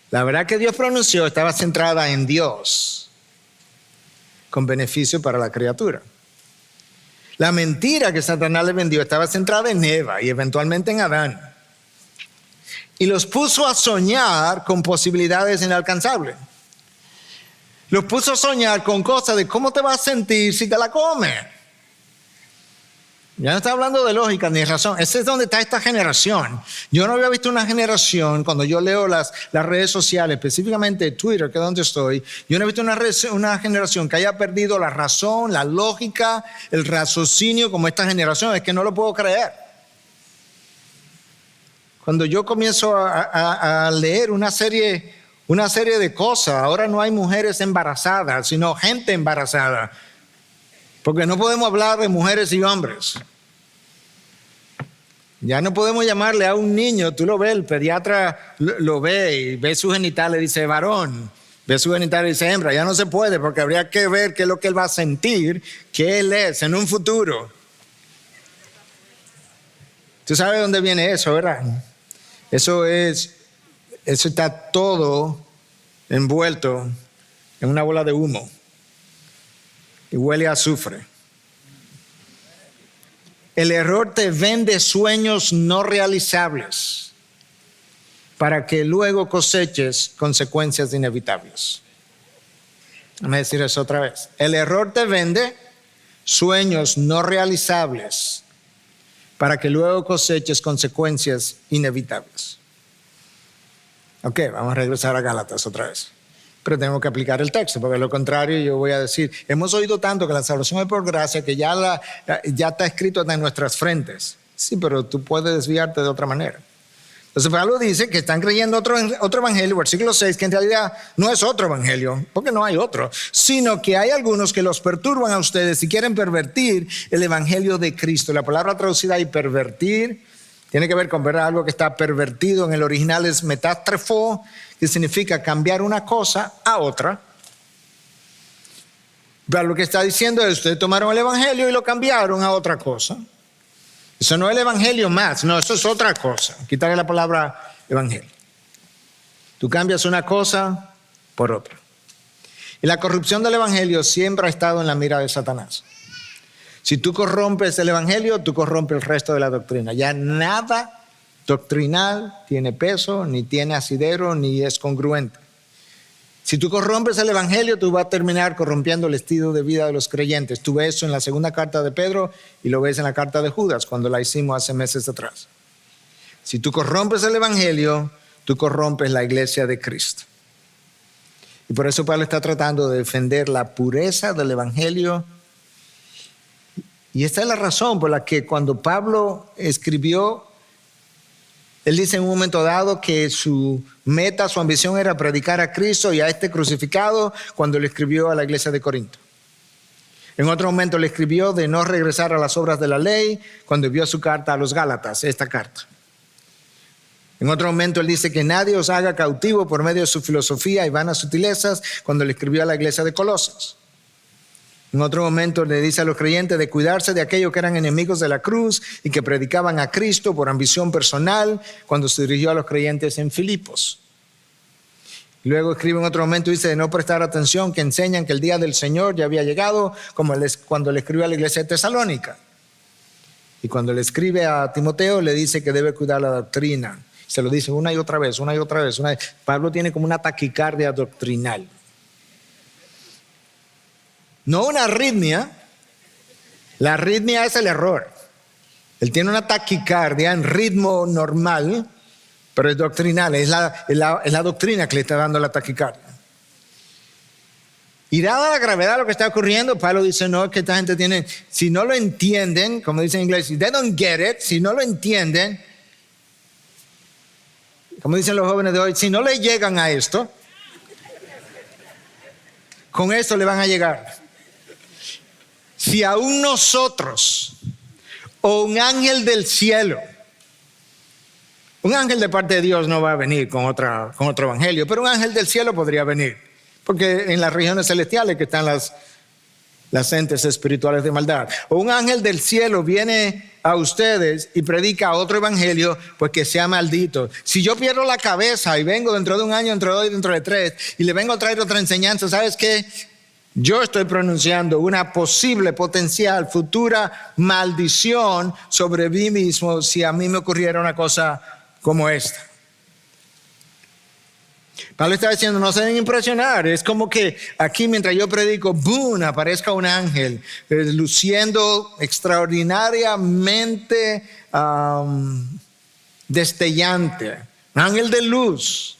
La verdad que Dios pronunció estaba centrada en Dios, con beneficio para la criatura. La mentira que Satanás le vendió estaba centrada en Eva y eventualmente en Adán. Y los puso a soñar con posibilidades inalcanzables. Los puso a soñar con cosas de cómo te vas a sentir si te la comes. Ya no está hablando de lógica ni razón. Ese es donde está esta generación. Yo no había visto una generación, cuando yo leo las redes sociales, específicamente Twitter, que es donde estoy, yo no he visto una generación que haya perdido la razón, la lógica, el raciocinio como esta generación. Es que no lo puedo creer. Cuando yo comienzo a leer una serie de cosas, ahora no hay mujeres embarazadas, sino gente embarazada. Porque no podemos hablar de mujeres y hombres. Ya no podemos llamarle a un niño, tú lo ves, el pediatra lo ve y ve su genital y dice varón, ve su genital y dice hembra. Ya no se puede porque habría que ver qué es lo que él va a sentir, qué él es en un futuro. Tú sabes dónde viene eso, ¿verdad? Eso está todo envuelto en una bola de humo. Y huele a azufre. El error te vende sueños no realizables para que luego coseches consecuencias inevitables. Déjame decir eso otra vez. El error te vende sueños no realizables para que luego coseches consecuencias inevitables. Ok, vamos a regresar a Gálatas otra vez. Pero tenemos que aplicar el texto, porque de lo contrario yo voy a decir, hemos oído tanto que la salvación es por gracia, que ya está escrito en nuestras frentes. Sí, pero tú puedes desviarte de otra manera. Entonces Pablo dice que están creyendo otro evangelio, versículo 6, que en realidad no es otro evangelio, porque no hay otro, sino que hay algunos que los perturban a ustedes y quieren pervertir el evangelio de Cristo. La palabra traducida ahí, pervertir, tiene que ver con ver algo que está pervertido. En el original es metástrefo, que significa cambiar una cosa a otra. Pero lo que está diciendo es, ustedes tomaron el evangelio y lo cambiaron a otra cosa. Eso no es el evangelio más, no, eso es otra cosa. Quitarle la palabra evangelio. Tú cambias una cosa por otra. Y la corrupción del evangelio siempre ha estado en la mira de Satanás. Si tú corrompes el evangelio, tú corrompes el resto de la doctrina. Ya nada doctrinal tiene peso, ni tiene asidero, ni es congruente. Si tú corrompes el evangelio, tú vas a terminar corrompiendo el estilo de vida de los creyentes. Tú ves eso en la segunda carta de Pedro y lo ves en la carta de Judas, cuando la hicimos hace meses atrás. Si tú corrompes el evangelio, tú corrompes la iglesia de Cristo. Y por eso Pablo está tratando de defender la pureza del evangelio. Y esta es la razón por la que cuando Pablo escribió, él dice en un momento dado que su meta, su ambición era predicar a Cristo y a este crucificado, cuando le escribió a la iglesia de Corinto. En otro momento le escribió de no regresar a las obras de la ley, cuando envió su carta a los Gálatas, esta carta. En otro momento él dice que nadie os haga cautivo por medio de su filosofía y vanas sutilezas, cuando le escribió a la iglesia de Colosas. En otro momento le dice a los creyentes de cuidarse de aquellos que eran enemigos de la cruz y que predicaban a Cristo por ambición personal, cuando se dirigió a los creyentes en Filipos. Luego escribe en otro momento, dice de no prestar atención, que enseñan que el día del Señor ya había llegado, como cuando le escribió a la iglesia de Tesalónica. Y cuando le escribe a Timoteo, le dice que debe cuidar la doctrina. Se lo dice una y otra vez, una y otra vez. Pablo tiene como una taquicardia doctrinal. No una arritmia. La arritmia es el error. Él tiene una taquicardia en ritmo normal, pero es doctrinal. Es la doctrina que le está dando la taquicardia. Y dada la gravedad de lo que está ocurriendo, Pablo dice, no, es que esta gente tiene, si no lo entienden, como dice en inglés, they don't get it, si no lo entienden, como dicen los jóvenes de hoy, si no le llegan a esto, con esto le van a llegar. Si aún nosotros o un ángel del cielo, un ángel de parte de Dios no va a venir con otro evangelio, pero un ángel del cielo podría venir, porque en las regiones celestiales que están las entes espirituales de maldad, o un ángel del cielo viene a ustedes y predica otro evangelio, pues que sea maldito. Si yo pierdo la cabeza y vengo dentro de un año, dentro de 2 y dentro de 3 y le vengo a traer otra enseñanza, ¿sabes qué? Yo estoy pronunciando una posible, potencial, futura maldición sobre mí mismo si a mí me ocurriera una cosa como esta. Pablo está diciendo, no se deben impresionar. Es como que aquí mientras yo predico, ¡boom!, aparezca un ángel luciendo extraordinariamente destellante. Un ángel de luz.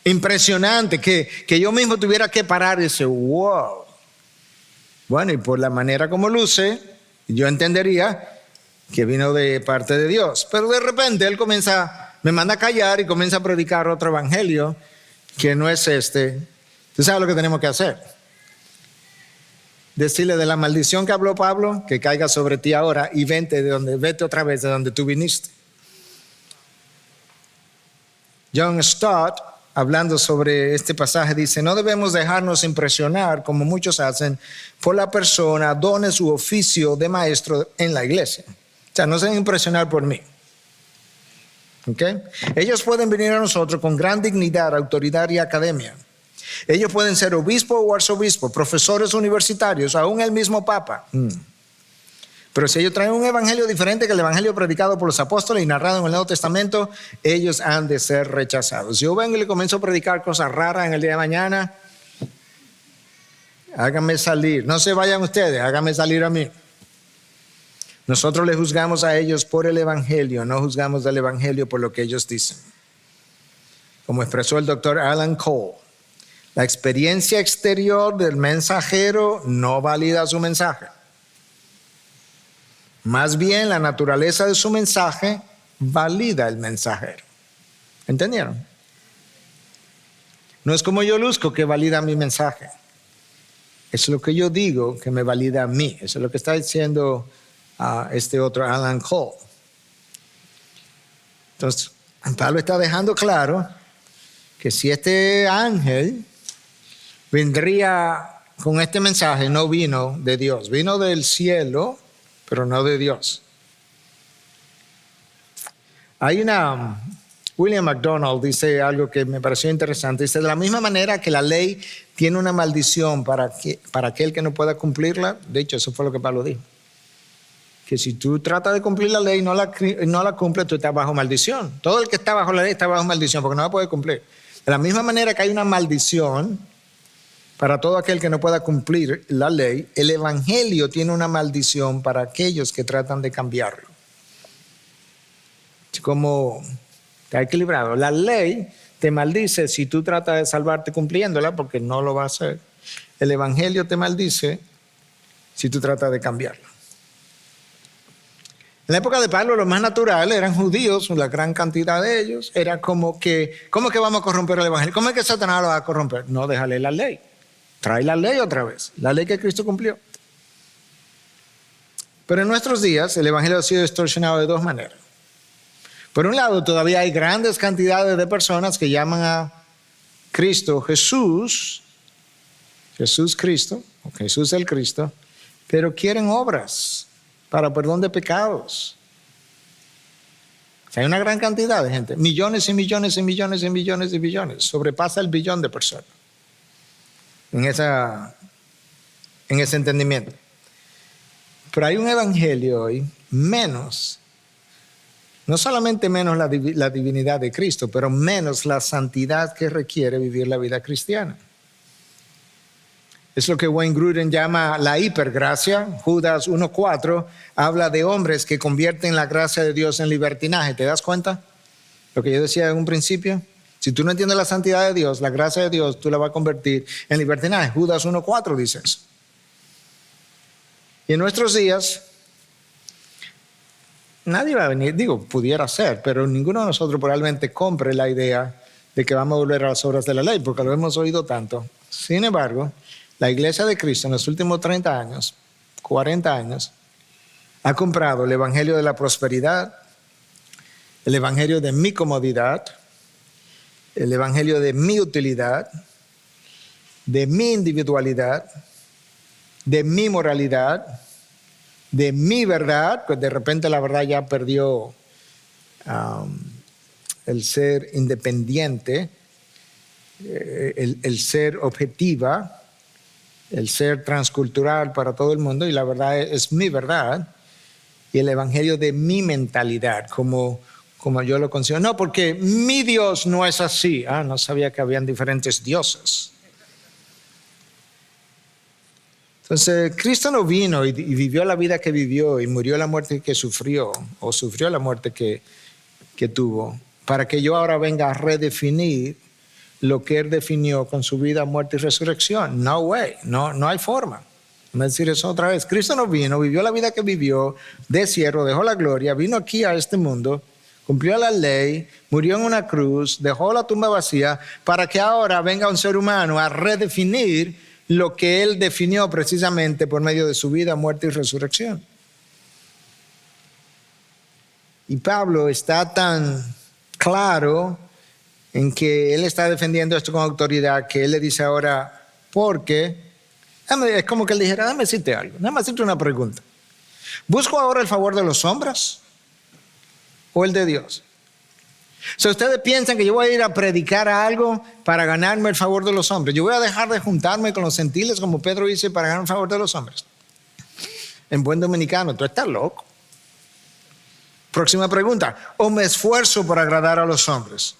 Impresionante. Que yo mismo tuviera que parar y decir, wow. Bueno, y por la manera como luce, yo entendería que vino de parte de Dios. Pero de repente él me manda a callar y comienza a predicar otro evangelio que no es este. ¿Tú sabes lo que tenemos que hacer? Decirle de la maldición que habló Pablo, que caiga sobre ti ahora y vete otra vez de donde tú viniste. John Stott, hablando sobre este pasaje, dice, no debemos dejarnos impresionar, como muchos hacen, por la persona, dones u oficio de maestro en la iglesia. O sea, no se dejen impresionar por mí. ¿Okay? Ellos pueden venir a nosotros con gran dignidad, autoridad y academia. Ellos pueden ser obispo o arzobispo, profesores universitarios, aún el mismo papa. Pero si ellos traen un evangelio diferente que el evangelio predicado por los apóstoles y narrado en el Nuevo Testamento, ellos han de ser rechazados. Si yo vengo y le comienzo a predicar cosas raras en el día de mañana, háganme salir. No se vayan ustedes, háganme salir a mí. Nosotros les juzgamos a ellos por el evangelio, no juzgamos del evangelio por lo que ellos dicen. Como expresó el doctor Alan Cole, la experiencia exterior del mensajero no valida su mensaje. Más bien, la naturaleza de su mensaje valida el mensajero. ¿Entendieron? No es como yo luzco que valida mi mensaje. Es lo que yo digo que me valida a mí. Eso es lo que está diciendo este otro Alan Cole. Entonces, Pablo está dejando claro que si este ángel vendría con este mensaje, no vino de Dios, vino del cielo, pero no de Dios. William MacDonald dice algo que me pareció interesante. Dice, de la misma manera que la ley tiene una maldición para aquel que no pueda cumplirla, de hecho eso fue lo que Pablo dijo, que si tú tratas de cumplir la ley y no la cumples, tú estás bajo maldición. Todo el que está bajo la ley está bajo maldición porque no la puede cumplir. De la misma manera que hay una maldición para todo aquel que no pueda cumplir la ley, el evangelio tiene una maldición para aquellos que tratan de cambiarlo. Es como está equilibrado. La ley te maldice si tú tratas de salvarte cumpliéndola porque no lo va a hacer. El evangelio te maldice si tú tratas de cambiarlo. En la época de Pablo, los más naturales eran judíos, la gran cantidad de ellos. Era como que, ¿cómo es que vamos a corromper el evangelio? ¿Cómo es que Satanás lo va a corromper? No, déjale la ley. Trae la ley otra vez, la ley que Cristo cumplió. Pero en nuestros días, el evangelio ha sido distorsionado de dos maneras. Por un lado, todavía hay grandes cantidades de personas que llaman a Cristo Jesús Cristo, o Jesús el Cristo, pero quieren obras para perdón de pecados. O sea, hay una gran cantidad de gente, millones y millones y millones y millones y millones, sobrepasa el billón de personas en ese entendimiento. Pero hay un evangelio hoy menos, no solamente menos la divinidad de Cristo, pero menos la santidad que requiere vivir la vida cristiana. Es lo que Wayne Grudem llama la hipergracia. Judas 1:4 habla de hombres que convierten la gracia de Dios en libertinaje. ¿Te das cuenta? Lo que yo decía en un principio. Si tú no entiendes la santidad de Dios, la gracia de Dios, tú la vas a convertir en libertinaje. Judas 1:4 dice eso. Y en nuestros días, nadie va a venir, pudiera ser, pero ninguno de nosotros probablemente compre la idea de que vamos a volver a las obras de la ley, porque lo hemos oído tanto. Sin embargo, la iglesia de Cristo en los últimos 30 años, 40 años, ha comprado el evangelio de la prosperidad, el evangelio de mi comodidad, el evangelio de mi utilidad, de mi individualidad, de mi moralidad, de mi verdad, pues de repente la verdad ya perdió el ser independiente, el ser objetiva, el ser transcultural para todo el mundo, y la verdad es mi verdad, y el evangelio de mi mentalidad, como como yo lo considero. No, porque mi Dios no es así. No sabía que habían diferentes dioses. Entonces, Cristo no vino y vivió la vida que vivió y murió la muerte que sufrió, o sufrió la muerte que tuvo, para que yo ahora venga a redefinir lo que Él definió con su vida, muerte y resurrección. No way, no hay forma. Vamos a decir eso otra vez. Cristo no vino, vivió la vida que vivió, de siervo, dejó la gloria, vino aquí a este mundo, cumplió la ley, murió en una cruz, dejó la tumba vacía, para que ahora venga un ser humano a redefinir lo que Él definió precisamente por medio de su vida, muerte y resurrección. Y Pablo está tan claro en que él está defendiendo esto con autoridad que él le dice ahora, porque, es como que él dijera, déjame decirte algo, déjame hacerte una pregunta. ¿Busco ahora el favor de los hombres o el de Dios? Si ustedes piensan que yo voy a ir a predicar algo para ganarme el favor de los hombres, yo voy a dejar de juntarme con los gentiles como Pedro dice para ganar el favor de los hombres. En buen dominicano, tú estás loco. Próxima pregunta, ¿o me esfuerzo por agradar a los hombres?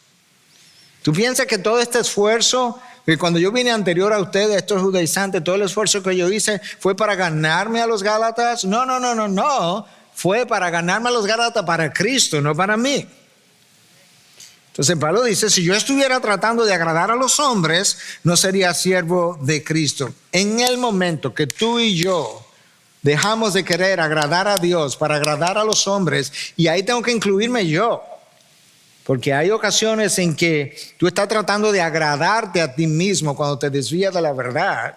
¿Tú piensas que todo este esfuerzo, que cuando yo vine anterior a ustedes, estos judaizantes, todo el esfuerzo que yo hice fue para ganarme a los gálatas? No. Fue para ganarme a los gálatas para Cristo, no para mí. Entonces Pablo dice, si yo estuviera tratando de agradar a los hombres, no sería siervo de Cristo. En el momento que tú y yo dejamos de querer agradar a Dios para agradar a los hombres, y ahí tengo que incluirme yo, porque hay ocasiones en que tú estás tratando de agradarte a ti mismo cuando te desvías de la verdad.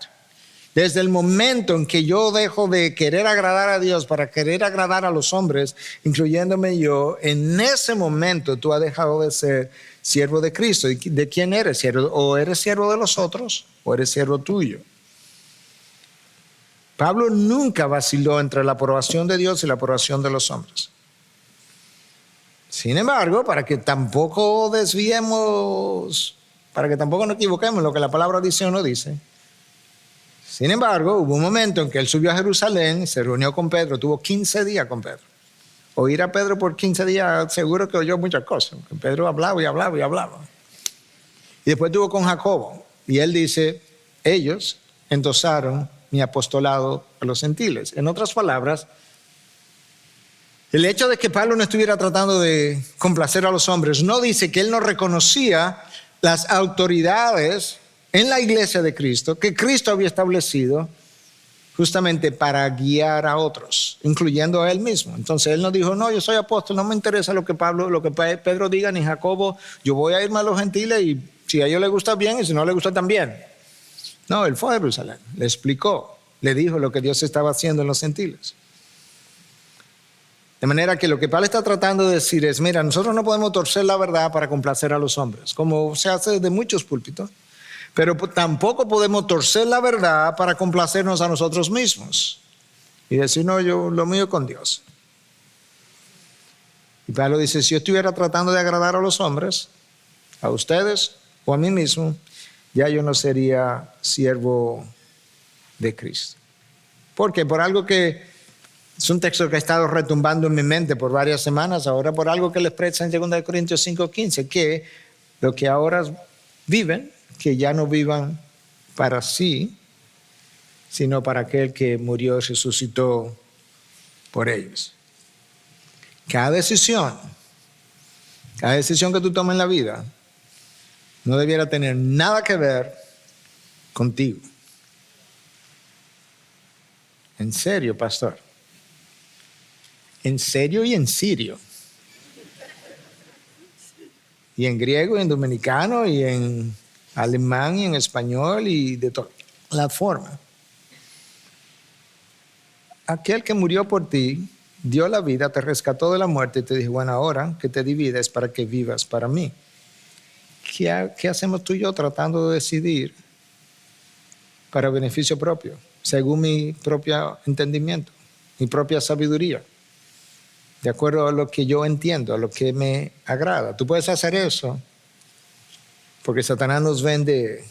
Desde el momento en que yo dejo de querer agradar a Dios para querer agradar a los hombres, incluyéndome yo, en ese momento tú has dejado de ser siervo de Cristo. ¿Y de quién eres siervo? ¿O eres siervo de los otros o eres siervo tuyo? Pablo nunca vaciló entre la aprobación de Dios y la aprobación de los hombres. Sin embargo, para que tampoco desviemos, para que tampoco nos equivoquemos en lo que la palabra dice o no dice, sin embargo, hubo un momento en que él subió a Jerusalén, se reunió con Pedro, tuvo 15 días con Pedro. Oír a Pedro por 15 días seguro que oyó muchas cosas. Pedro hablaba y hablaba y hablaba. Y después estuvo con Jacobo. Y él dice, ellos endosaron mi apostolado a los gentiles. En otras palabras, el hecho de que Pablo no estuviera tratando de complacer a los hombres no dice que él no reconocía las autoridades en la iglesia de Cristo, que Cristo había establecido justamente para guiar a otros, incluyendo a él mismo. Entonces él no dijo, no, yo soy apóstol, no me interesa lo que Pedro diga, ni Jacobo, yo voy a irme a los gentiles y si a ellos les gusta bien y si no les gusta también. No, él fue a Jerusalén, le explicó, le dijo lo que Dios estaba haciendo en los gentiles. De manera que lo que Pablo está tratando de decir es, mira, nosotros no podemos torcer la verdad para complacer a los hombres, como se hace desde muchos púlpitos. Pero tampoco podemos torcer la verdad para complacernos a nosotros mismos y decir, no, yo lo mío con Dios. Y Pablo dice, si yo estuviera tratando de agradar a los hombres, a ustedes o a mí mismo, ya yo no sería siervo de Cristo. Porque por algo que es un texto que ha estado retumbando en mi mente por varias semanas, ahora por algo que le expresa en 2 Corintios 5:15, que lo que ahora viven, que ya no vivan para sí, sino para aquel que murió y resucitó por ellos. Cada decisión que tú tomes en la vida no debiera tener nada que ver contigo. En serio, pastor. En serio y en sirio. Y en griego y en dominicano y en alemán y en español y de todas las formas. Aquel que murió por ti, dio la vida, te rescató de la muerte y te dijo, bueno, ahora que te divides para que vivas para mí. ¿Qué hacemos tú y yo tratando de decidir para beneficio propio, según mi propio entendimiento, mi propia sabiduría, de acuerdo a lo que yo entiendo, a lo que me agrada? Tú puedes hacer eso porque Satanás nos vende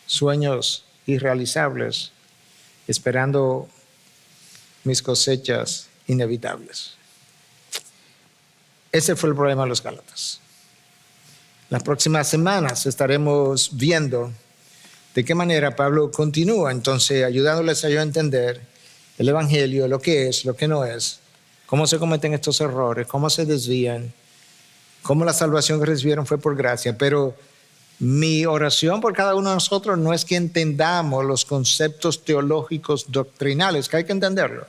sueños irrealizables esperando mis cosechas inevitables. Ese fue el problema de los Gálatas. Las próximas semanas estaremos viendo de qué manera Pablo continúa entonces ayudándoles a ellos a entender el Evangelio, lo que es, lo que no es, cómo se cometen estos errores, cómo se desvían, cómo la salvación que recibieron fue por gracia. Pero mi oración por cada uno de nosotros no es que entendamos los conceptos teológicos doctrinales, que hay que entenderlo.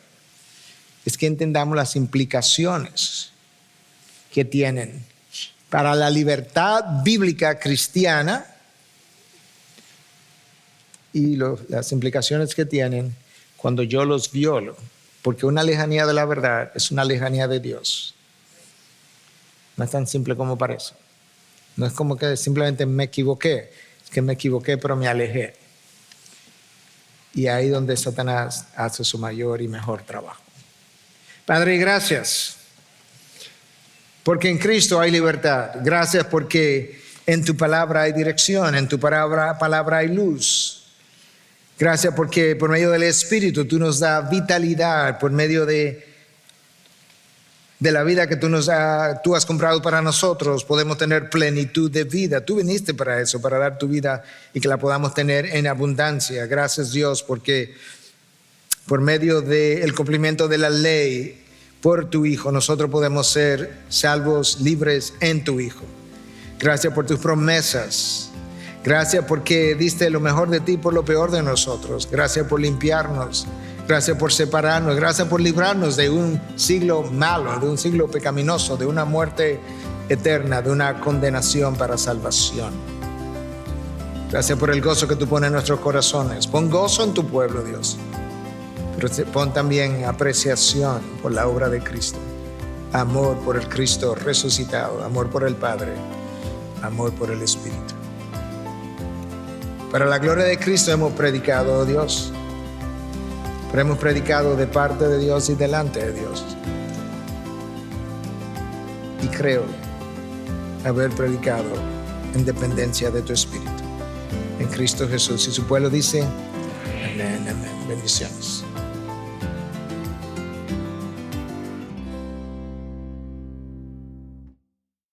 Es que entendamos las implicaciones que tienen para la libertad bíblica cristiana y las implicaciones que tienen cuando yo los violo. Porque una lejanía de la verdad es una lejanía de Dios. No es tan simple como parece. No es como que simplemente me equivoqué. Es que me equivoqué pero me alejé. Y ahí es donde Satanás hace su mayor y mejor trabajo. Padre, gracias. Porque en Cristo hay libertad. Gracias porque en tu palabra hay dirección. En tu palabra hay luz. Gracias porque por medio del Espíritu tú nos das vitalidad. Por medio de la vida que tú has comprado para nosotros, podemos tener plenitud de vida. Tú viniste para eso, para dar tu vida y que la podamos tener en abundancia. Gracias, Dios, porque por medio del cumplimiento de la ley, por tu Hijo, nosotros podemos ser salvos, libres en tu Hijo. Gracias por tus promesas. Gracias porque diste lo mejor de ti por lo peor de nosotros. Gracias por limpiarnos. Gracias por separarnos. Gracias por librarnos de un siglo malo, de un siglo pecaminoso, de una muerte eterna, de una condenación para salvación. Gracias por el gozo que tú pones en nuestros corazones. Pon gozo en tu pueblo, Dios. Pero pon también apreciación por la obra de Cristo. Amor por el Cristo resucitado. Amor por el Padre. Amor por el Espíritu. Para la gloria de Cristo hemos predicado, oh Dios. Pero hemos predicado de parte de Dios y delante de Dios. Y creo haber predicado en dependencia de tu Espíritu. En Cristo Jesús. Y su pueblo dice, amén, amén. Bendiciones.